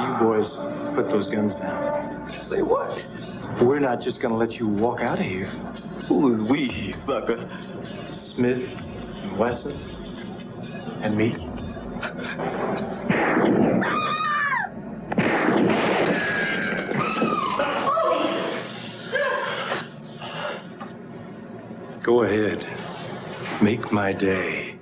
You boys, put those guns down. Say what? We're not just gonna let you walk out of here. Who's we, sucker? Smith, and Wesson, and me. Go ahead. Make my day.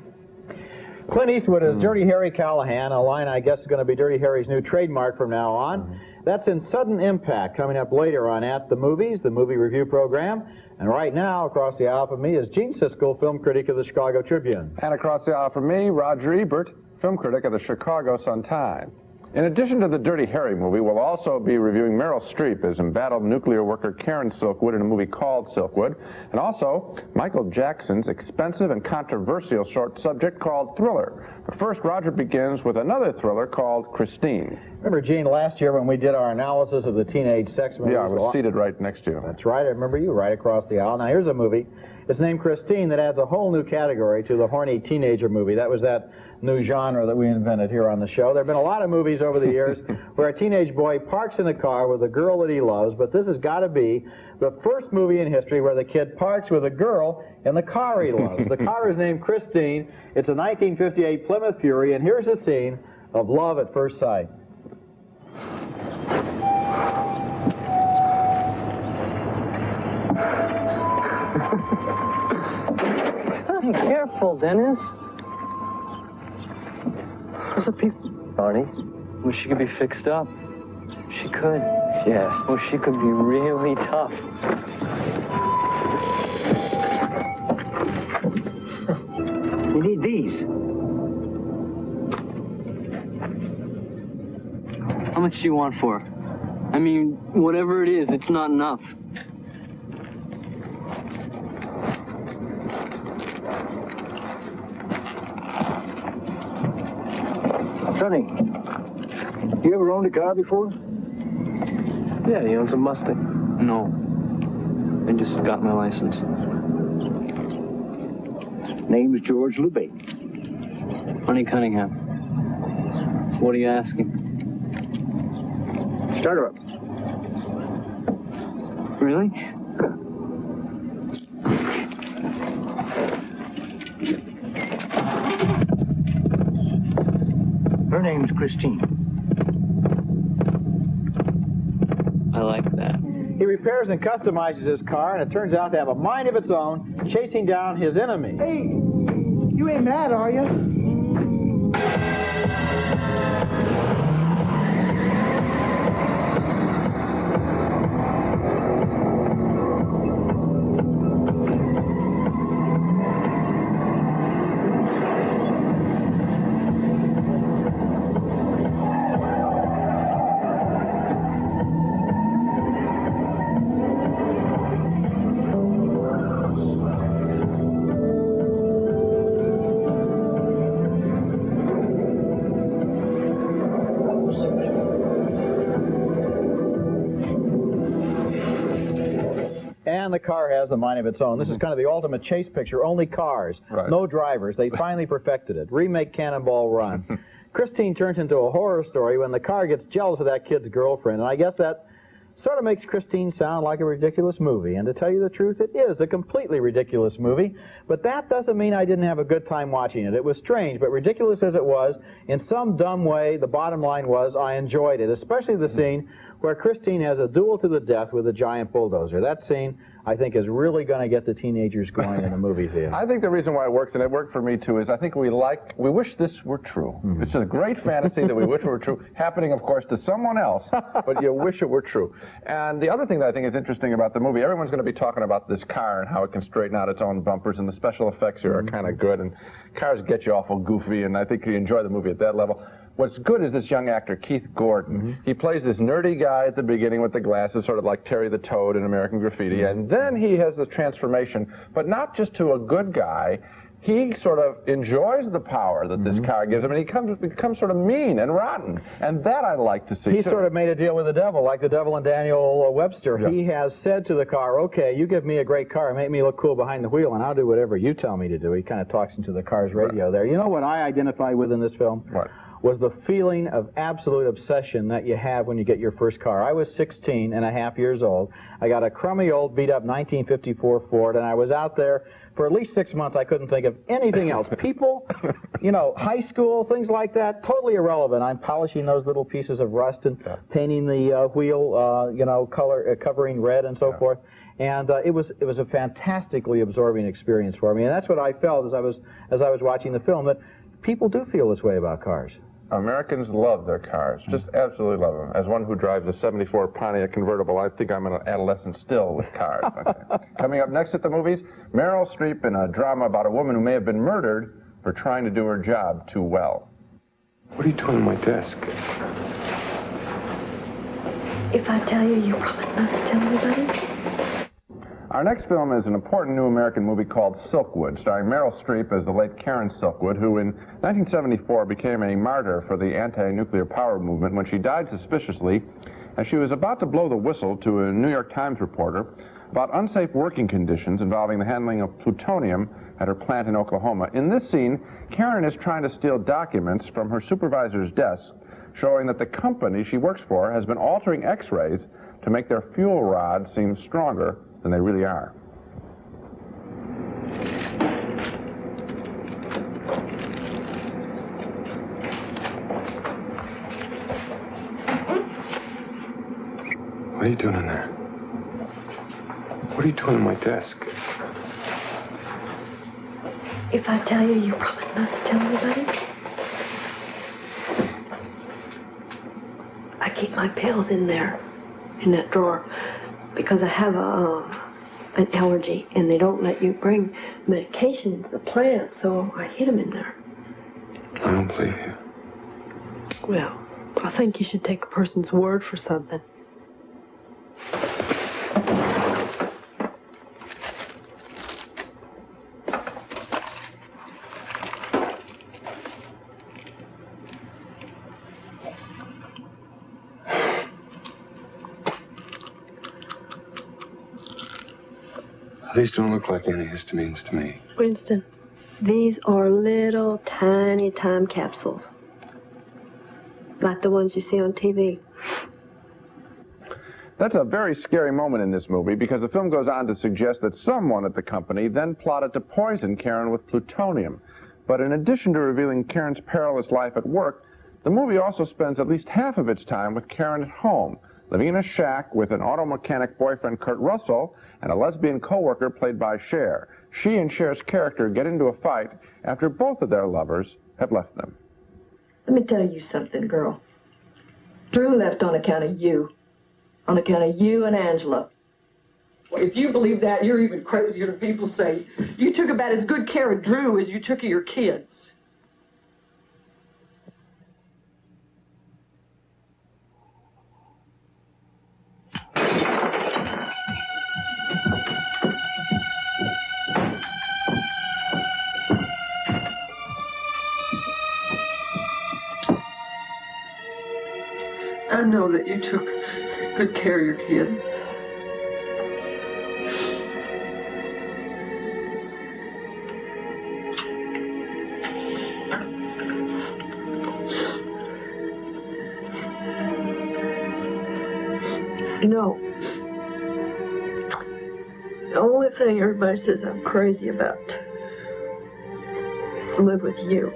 Clint Eastwood is Dirty Harry Callahan, a line I guess is going to be Dirty Harry's new trademark from now on. That's in Sudden Impact, coming up later on At the Movies, the movie review program. And right now, across the aisle from me is Gene Siskel, film critic of the Chicago Tribune. And across the aisle from me, Roger Ebert, film critic of the Chicago Sun-Times. In addition to the Dirty Harry movie, we'll also be reviewing Meryl Streep as embattled nuclear worker Karen Silkwood in a movie called Silkwood, and also Michael Jackson's expensive and controversial short subject called Thriller. But first, Roger begins with another thriller called Christine. Remember, Gene, last year when we did our analysis of the teenage sex movies? Yeah, I was seated right next to you. That's right, I remember you right across the aisle. Now here's a movie. It's named Christine that adds a whole new category to the horny teenager movie. That was that new genre that we invented here on the show. There have been a lot of movies over the years where a teenage boy parks in a car with a girl that he loves, but this has got to be the first movie in history where the kid parks with a girl in the car he loves. The car is named Christine. It's a 1958 Plymouth Fury, and here's a scene of love at first sight. Be careful, Dennis. What's a piece, Barney? Well, she could be fixed up. She could. Yeah. Well, she could be really tough. You need these. How much do you want for her? I mean, whatever it is, it's not enough. Sonny, you ever owned a car before? Yeah, he owns a Mustang. No. I just got my license. Name's George Lubbe. Honey Cunningham. What are you asking? Start her up. Really? Her name's Christine. I like that. He repairs and customizes his car, and it turns out to have a mind of its own, chasing down his enemy. Hey, you ain't mad, are you? And the car has a mind of its own. This is kind of the ultimate chase picture. Only cars, no drivers. They finally perfected it. Remake Cannonball Run. Christine turns into a horror story when the car gets jealous of that kid's girlfriend. And I guess that sort of makes Christine sound like a ridiculous movie. And to tell you the truth, it is a completely ridiculous movie. But that doesn't mean I didn't have a good time watching it. It was strange, but ridiculous as it was, in some dumb way, the bottom line was I enjoyed it, especially the scene where Christine has a duel to the death with a giant bulldozer. That scene, I think, is really going to get the teenagers going in the movie theater. I think the reason why it works, and it worked for me too, is I think we wish this were true. It's a great fantasy that we wish were true, happening, of course, to someone else, but you wish it were true. And the other thing that I think is interesting about the movie, everyone's going to be talking about this car and how it can straighten out its own bumpers, and the special effects here are kind of good, and cars get you awful goofy, and I think you enjoy the movie at that level. What's good is this young actor, Keith Gordon. He plays this nerdy guy at the beginning with the glasses, sort of like Terry the Toad in American Graffiti, and then he has the transformation, but not just to a good guy. He sort of enjoys the power that this car gives him, and he becomes sort of mean and rotten, and that I like to see, He sort of made a deal with the devil, like the devil and Daniel Webster. Yeah. He has said to the car, okay, you give me a great car, make me look cool behind the wheel, and I'll do whatever you tell me to do. He kind of talks into the car's radio there. You know what I identify with in this film? What? was the feeling of absolute obsession that you have when you get your first car. I was 16 and a half years old. I got a crummy old beat-up 1954 Ford, and I was out there for at least 6 months. I couldn't think of anything else. People, you know, high school, things like that, totally irrelevant. I'm polishing those little pieces of rust and painting the wheel, you know, covering red and so forth. And it was a fantastically absorbing experience for me. And that's what I felt as I was watching the film, that people do feel this way about cars. Americans love their cars, just absolutely love them. As one who drives a 74 Pontiac convertible, I think I'm an adolescent still with cars. Coming up next at the movies, Meryl Streep in a drama about a woman who may have been murdered for trying to do her job too well. What are you doing on my desk? If I tell you, you promise not to tell anybody? Our next film is an important new American movie called Silkwood, starring Meryl Streep as the late Karen Silkwood, who in 1974 became a martyr for the anti-nuclear power movement when she died suspiciously as she was about to blow the whistle to a New York Times reporter about unsafe working conditions involving the handling of plutonium at her plant in Oklahoma. In this scene, Karen is trying to steal documents from her supervisor's desk, showing that the company she works for has been altering X-rays to make their fuel rods seem stronger than they really are. What are you doing in there? What are you doing on my desk? If I tell you, you promise not to tell anybody? I keep my pills in there, in that drawer, because I have an allergy, and they don't let you bring medication into the plant, so I hid them in there. I don't believe you. Well, I think you should take a person's word for something. These don't look like antihistamines to me. Winston, these are little tiny time capsules, like the ones you see on TV. That's a very scary moment in this movie because the film goes on to suggest that someone at the company then plotted to poison Karen with plutonium. But in addition to revealing Karen's perilous life at work, the movie also spends at least half of its time with Karen at home, living in a shack with an auto mechanic boyfriend, Kurt Russell, and a lesbian co-worker played by Cher. She and Cher's character get into a fight after both of their lovers have left them. Let me tell you something, girl. Drew left on account of you. On account of you and Angela. Well, if you believe that, you're even crazier than people say. You took about as good care of Drew as you took of your kids. I know that you took good care of your kids. You know, the only thing everybody says I'm crazy about is to live with you.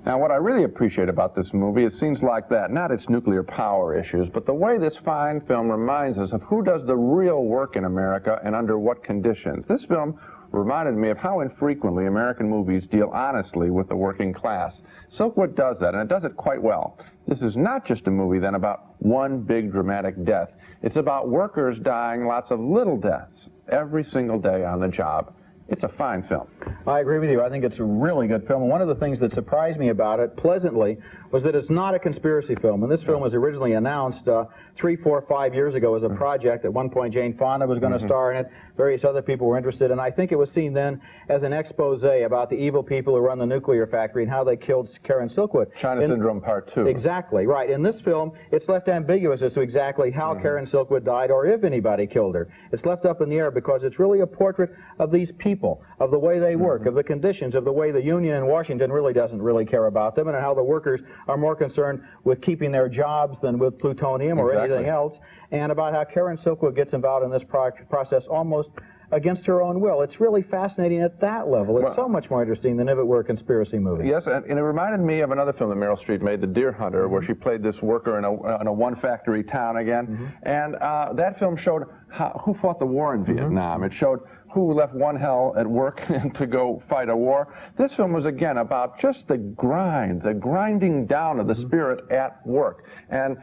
Now, what I really appreciate about this movie is scenes like that, not its nuclear power issues, but the way this fine film reminds us of who does the real work in America and under what conditions. This film reminded me of how infrequently American movies deal honestly with the working class. Silkwood does that, and it does it quite well. This is not just a movie, then, about one big dramatic death. It's about workers dying lots of little deaths every single day on the job. It's a fine film. I agree with you. I think it's a really good film. And one of the things that surprised me about it, pleasantly, was that it's not a conspiracy film. And this film was originally announced 3, 4, 5 years ago as a project. At one point, Jane Fonda was going to star in it. Various other people were interested. And I think it was seen then as an expose about the evil people who run the nuclear factory and how they killed Karen Silkwood. China Syndrome Part 2. Exactly, right. In this film, it's left ambiguous as to exactly how Karen Silkwood died or if anybody killed her. It's left up in the air because it's really a portrait of these people, of the way they work. work, of the conditions, of the way the union in Washington really doesn't really care about them, and how the workers are more concerned with keeping their jobs than with plutonium or anything else, and about how Karen Silkwood gets involved in this process almost against her own will. It's really fascinating at that level. It's so much more interesting than if it were a conspiracy movie. Yes, and it reminded me of another film that Meryl Streep made, The Deer Hunter, where she played this worker in a one-factory town again. And that film showed who fought the war in Vietnam. It showed who left one hell at work to go fight a war. This film was, again, about just the grinding down of the spirit at work. And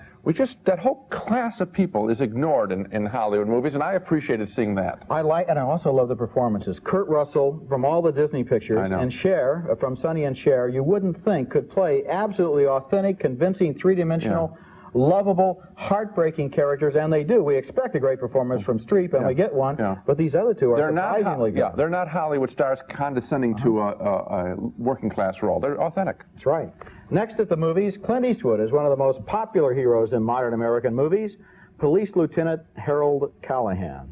that whole class of people is ignored in Hollywood movies, and I appreciated seeing that. And I also love the performances. Kurt Russell from all the Disney pictures, and Cher from Sonny and Cher, you wouldn't think could play absolutely authentic, convincing, three-dimensional, lovable, heartbreaking characters, and they do. We expect a great performance from Streep, and we get one, but these other two are surprisingly good. They're not Hollywood stars condescending to a working-class role. They're authentic. That's right. Next at the movies, Clint Eastwood is one of the most popular heroes in modern American movies, Police Lieutenant Harold Callahan.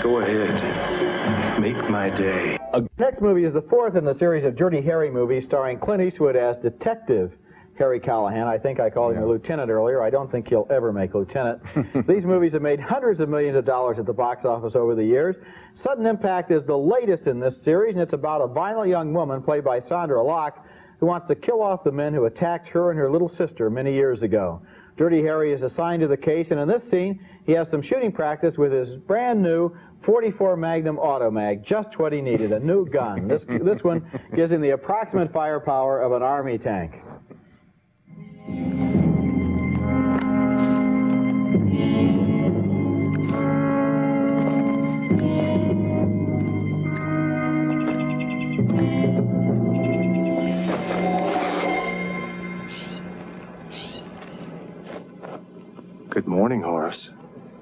Go ahead. Make my day. Next movie is the fourth in the series of Dirty Harry movies starring Clint Eastwood as Detective Harry Callahan. I think I called him a lieutenant earlier. I don't think he'll ever make lieutenant. These movies have made hundreds of millions of dollars at the box office over the years. Sudden Impact is the latest in this series, and it's about a violent young woman played by Sandra Locke who wants to kill off the men who attacked her and her little sister many years ago. Dirty Harry is assigned to the case, and in this scene, he has some shooting practice with his brand new .44 Magnum Automag, just what he needed, a new gun. This one gives him the approximate firepower of an army tank. Good morning, Horace.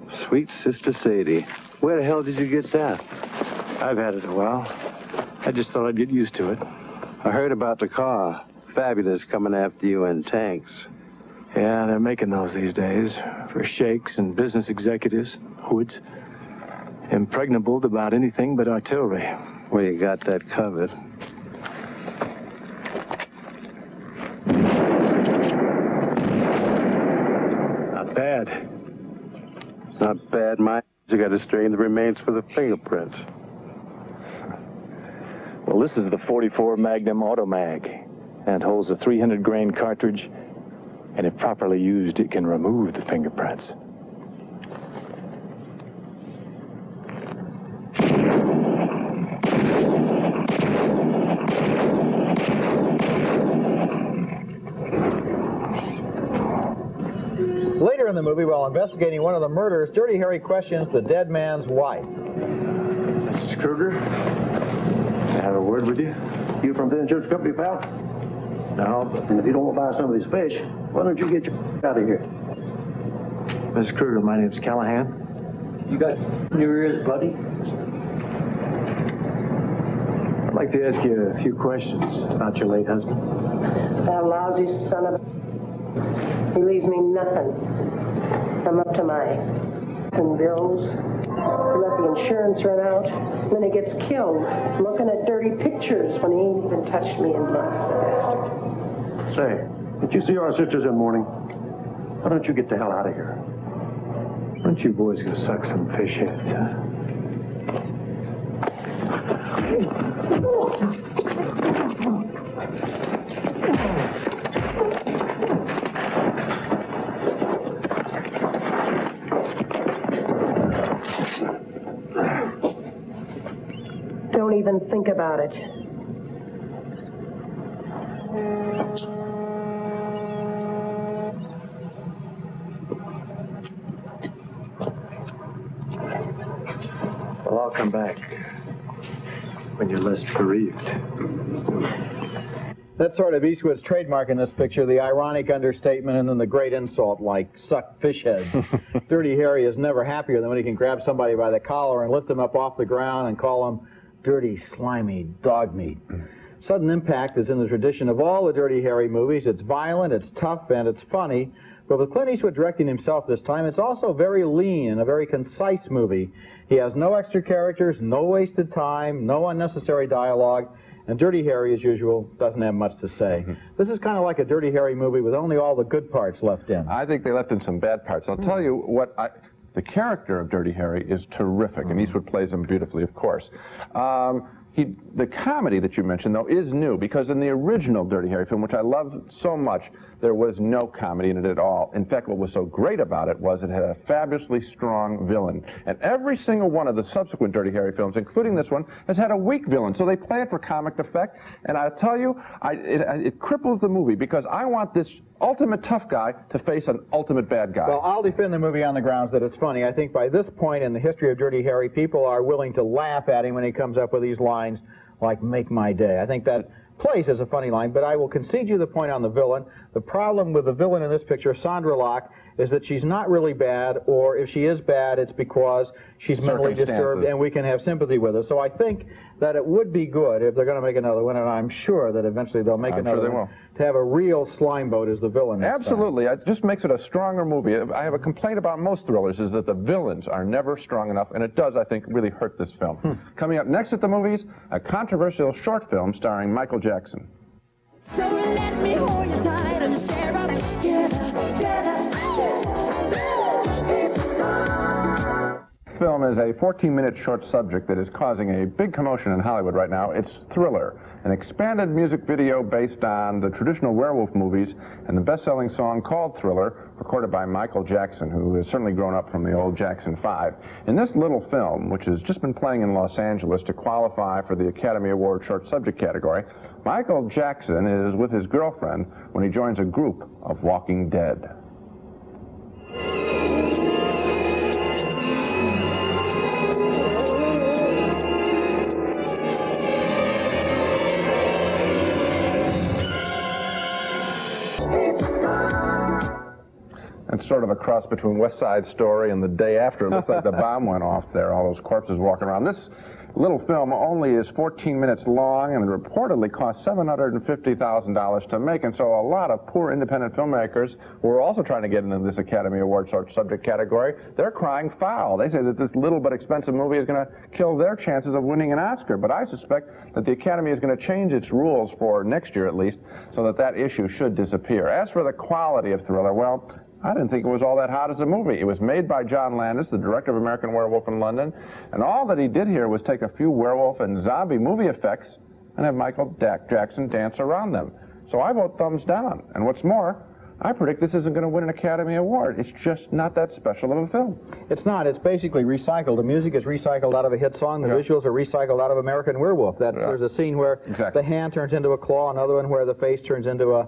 Sweet Sister Sadie. Where the hell did you get that? I've had it a while. I just thought I'd get used to it. I heard about the car. Fabulous coming after you in tanks. Yeah, they're making those these days. For sheikhs and business executives, hoods. Impregnable to about anything but artillery. Well, you got that covered. Not bad. Not bad, Mike. You got to strain the remains for the fingerprints. Well, this is the .44 Magnum Automag, and holds a 300-grain cartridge, and if properly used, it can remove the fingerprints. Later in the movie, while investigating one of the murders, Dirty Harry questions the dead man's wife. Mrs. Kruger, can I have a word with you? You from the insurance company, pal? No, but And if you don't want to buy some of these fish, why don't you get your out of here? Mrs. Kruger, my name's Callahan. You got new ears, buddy? I'd like to ask you a few questions about your late husband. That lousy son of a... He leaves me nothing. I'm up to my and bills. He let the insurance run out. Then he gets killed looking at dirty pictures when he ain't even touched me in months, the bastard. Say, did you see our sisters in the morning? Why don't you get the hell out of here? Why don't you boys go suck some fish heads, huh? Don't even think about it. Well, I'll come back when you're less bereaved. That's sort of Eastwood's trademark in this picture, the ironic understatement and then the great insult like suck fish heads. Dirty Harry is never happier than when he can grab somebody by the collar and lift them up off the ground and call them dirty, slimy dog meat. Sudden Impact is in the tradition of all the Dirty Harry movies. It's violent, it's tough, and it's funny, But with Clint Eastwood directing himself this time, it's also very lean and a very concise movie. He has no extra characters, no wasted time, no unnecessary dialogue, and Dirty Harry, as usual, doesn't have much to say. This is kind of like a Dirty Harry movie with only all the good parts left in. I think they left in some bad parts. I'll tell you what, the character of Dirty Harry is terrific, and Eastwood plays him beautifully, of course. The comedy that you mentioned, though, is new, because in the original Dirty Harry film, which I love so much, there was no comedy in it at all. In fact, what was so great about it was it had a fabulously strong villain. And every single one of the subsequent Dirty Harry films, including this one, has had a weak villain. So they play it for comic effect. And I'll tell you, it cripples the movie, because I want this ultimate tough guy to face an ultimate bad guy. Well, I'll defend the movie on the grounds that it's funny. I think by this point in the history of Dirty Harry, people are willing to laugh at him when he comes up with these lines like, "Make my day." I think that plays as a funny line, but I will concede you the point on the villain. The problem with the villain in this picture, Sandra Locke, is that she's not really bad, or if she is bad, it's because she's mentally disturbed, and we can have sympathy with her. So I think that it would be good if they're going to make another one, and I'm sure that eventually they'll make another one, to have a real slime boat as the villain. Absolutely. It just makes it a stronger movie. I have a complaint about most thrillers is that the villains are never strong enough, and it does, I think, really hurt this film. Coming up next at the movies, a controversial short film starring Michael Jackson. So let me hold you tight and share up together. Film is a 14-minute short subject that is causing a big commotion in Hollywood right now. It's Thriller, an expanded music video based on the traditional werewolf movies and the best-selling song called Thriller, recorded by Michael Jackson, who has certainly grown up from the old Jackson 5. In this little film, which has just been playing in Los Angeles to qualify for the Academy Award short subject category, Michael Jackson is with his girlfriend when he joins a group of Walking Dead. It's sort of a cross between West Side Story and The Day After. It looks like the bomb went off there, all those corpses walking around. This little film only is 14 minutes long and reportedly cost $750,000 to make, and so a lot of poor independent filmmakers who are also trying to get into this Academy Award short subject category, they're crying foul. They say that this little but expensive movie is going to kill their chances of winning an Oscar, but I suspect that the Academy is going to change its rules for next year at least so that that issue should disappear. As for the quality of Thriller, well, I didn't think it was all that hot as a movie. It was made by John Landis, the director of American Werewolf in London, and all that he did here was take a few werewolf and zombie movie effects and have Michael Jackson dance around them. So I vote thumbs down. And what's more, I predict this isn't going to win an Academy Award. It's just not that special of a film. It's not. It's basically recycled. The music is recycled out of a hit song. The visuals are recycled out of American Werewolf. There's a scene where the hand turns into a claw, another one where the face turns into a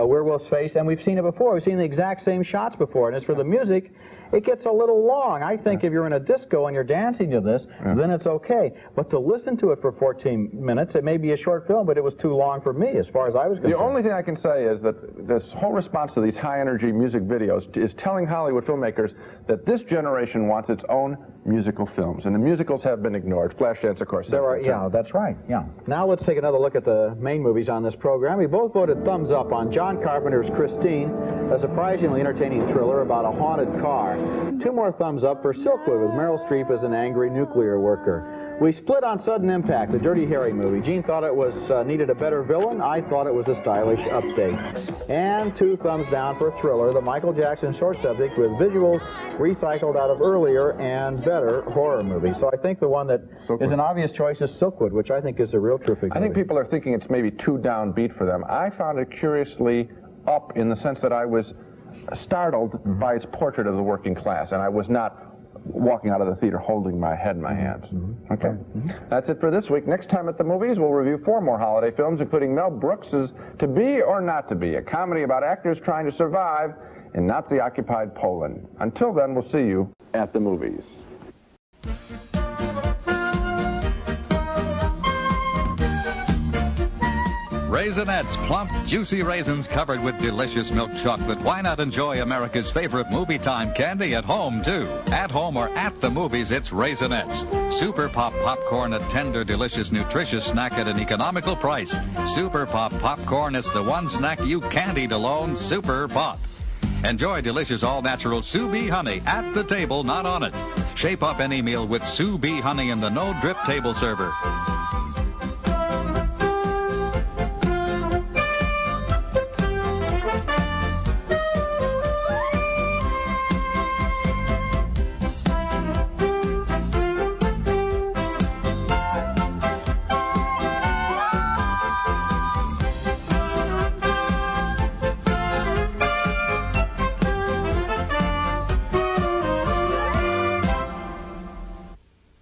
werewolf's face, and we've seen it before. We've seen the exact same shots before. And as for the music, it gets a little long. I think if you're in a disco and you're dancing to this, then it's okay. But to listen to it for 14 minutes, it may be a short film, but it was too long for me as far as I was concerned. The only thing I can say is that this whole response to these high-energy music videos is telling Hollywood filmmakers that this generation wants its own musical films, and the musicals have been ignored. Flashdance, of course. Yeah, that's right. Yeah. Now let's take another look at the main movies on this program. We both voted thumbs up on John Carpenter's Christine, a surprisingly entertaining thriller about a haunted car. 2 more thumbs up for Silkwood with Meryl Streep as an angry nuclear worker. We split on Sudden Impact, the Dirty Harry movie. Gene thought it was needed a better villain. I thought it was a stylish update. And 2 thumbs down for Thriller, the Michael Jackson short subject with visuals recycled out of earlier and better horror movies. So I think the one that is an obvious choice is Silkwood, which I think is a real terrific movie. I think people are thinking it's maybe too downbeat for them. I found it curiously up in the sense that I was startled by its portrait of the working class, and I was not walking out of the theater holding my head in my hands. Okay. That's it for this week. Next time at the movies, we'll review 4 more holiday films, including Mel Brooks's To Be or Not to Be, a comedy about actors trying to survive in Nazi-occupied Poland. Until then, we'll see you at the movies. Raisinets, plump, juicy raisins covered with delicious milk chocolate. Why not enjoy America's favorite movie time candy at home, too? At home or at the movies, it's Raisinets. Super Pop popcorn, a tender, delicious, nutritious snack at an economical price. Super Pop popcorn is the one snack you can't eat alone. Super Pop. Enjoy delicious all-natural sous vide honey at the table, not on it. Shape up any meal with sous vide honey in the no-drip table server.